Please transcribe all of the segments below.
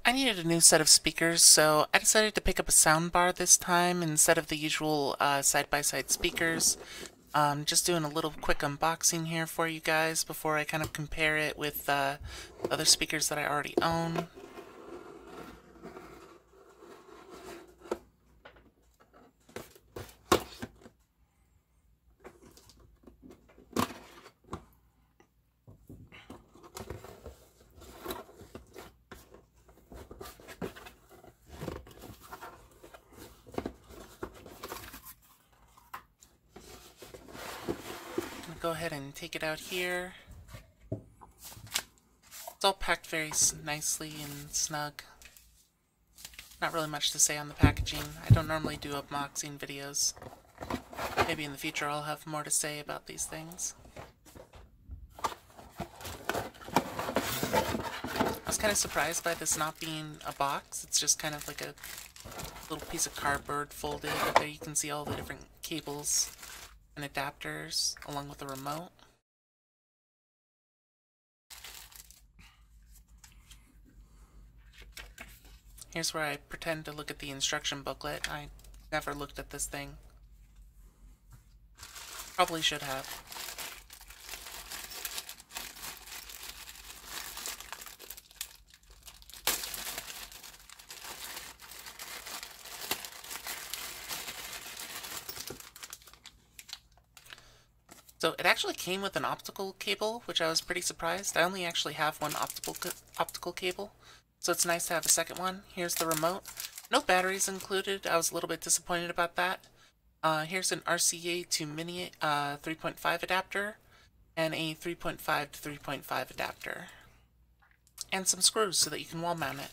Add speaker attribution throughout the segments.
Speaker 1: I needed a new set of speakers, so I decided to pick up a soundbar this time instead of the usual side-by-side speakers. Just doing a little quick unboxing here for you guys before I kind of compare it with other speakers that I already own. Go ahead and take it out here. It's all packed very nicely and snug. Not really much to say on the packaging. I don't normally do unboxing videos. Maybe in the future I'll have more to say about these things. I was kind of surprised by this not being a box. It's just kind of like a little piece of cardboard folded, but there you can see all the different cables and adapters along with the remote. Here's where I pretend to look at the instruction booklet. I never looked at this thing. Probably should have. So it actually came with an optical cable, which I was pretty surprised. I only actually have one optical cable, so it's nice to have a second one. Here's the remote. No batteries included. I was a little bit disappointed about that. Here's an RCA to mini 3.5 adapter and a 3.5 to 3.5 adapter. And some screws so that you can wall mount it.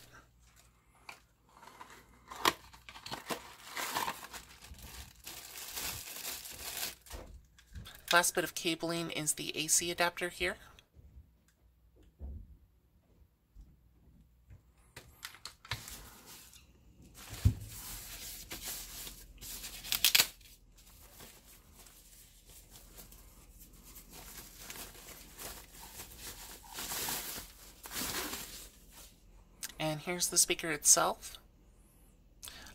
Speaker 1: Last bit of cabling is the AC adapter here. And here's the speaker itself.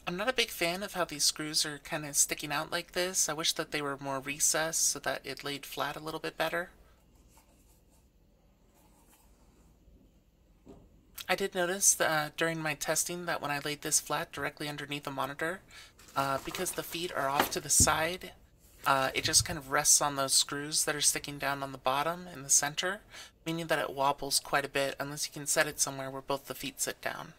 Speaker 1: I'm not a big fan of how these screws are kind of sticking out like this. I wish that they were more recessed so that it laid flat a little bit better. I did notice during my testing that when I laid this flat directly underneath the monitor, because the feet are off to the side, it just kind of rests on those screws that are sticking down on the bottom in the center, meaning that it wobbles quite a bit unless you can set it somewhere where both the feet sit down.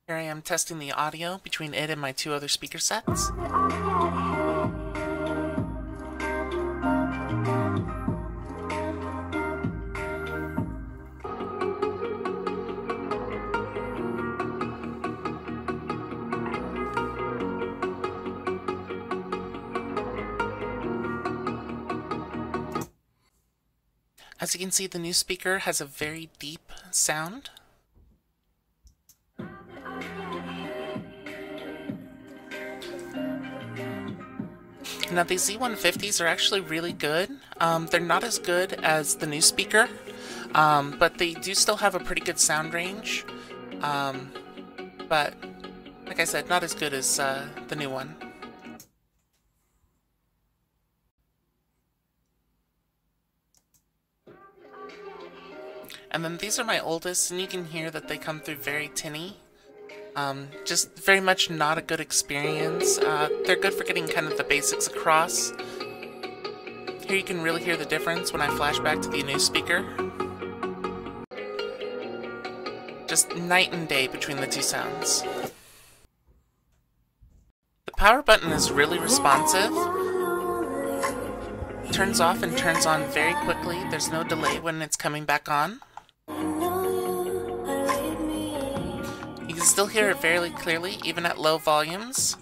Speaker 1: Here I am testing the audio between it and my two other speaker sets. As you can see, the new speaker has a very deep sound. Now these Z150s are actually really good. They're not as good as the new speaker, but they do still have a pretty good sound range. But like I said, not as good as the new one. And then these are my oldest, and you can hear that they come through very tinny. Just very much not a good experience. They're good for getting kind of the basics across. Here you can really hear the difference when I flash back to the new speaker. Just night and day between the two sounds. The power button is really responsive. It turns off and turns on very quickly. There's no delay when it's coming back on. You can still hear it fairly clearly, even at low volumes.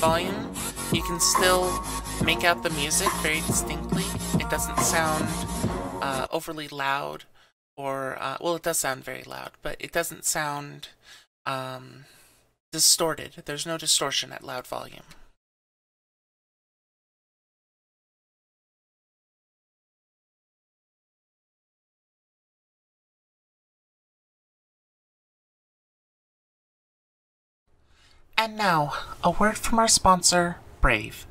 Speaker 1: volume, you can still make out the music very distinctly. It doesn't sound overly loud, or, well, it does sound very loud, but it doesn't sound distorted. There's no distortion at loud volume. And now, a word from our sponsor, Brave.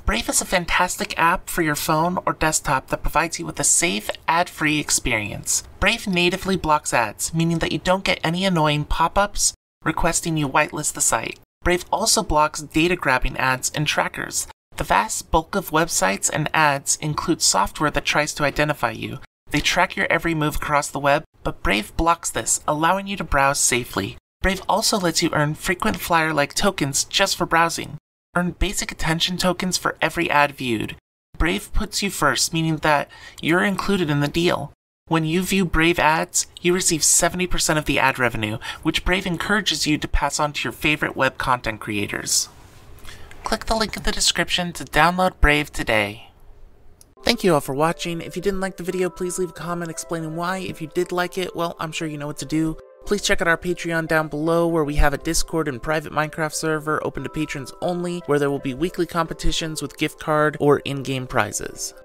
Speaker 1: Brave is a fantastic app for your phone or desktop that provides you with a safe, ad-free experience. Brave natively blocks ads, meaning that you don't get any annoying pop-ups requesting you whitelist the site. Brave also blocks data-grabbing ads and trackers. The vast bulk of websites and ads include software that tries to identify you. They track your every move across the web, but Brave blocks this, allowing you to browse safely. Brave also lets you earn frequent flyer-like tokens just for browsing. Earn basic attention tokens for every ad viewed. Brave puts you first, meaning that you're included in the deal. When you view Brave ads, you receive 70% of the ad revenue, which Brave encourages you to pass on to your favorite web content creators. Click the link in the description to download Brave today. Thank you all for watching. If you didn't like the video, please leave a comment explaining why. If you did like it, well, I'm sure you know what to do. Please check out our Patreon down below, where we have a Discord and private Minecraft server open to patrons only, where there will be weekly competitions with gift card or in-game prizes.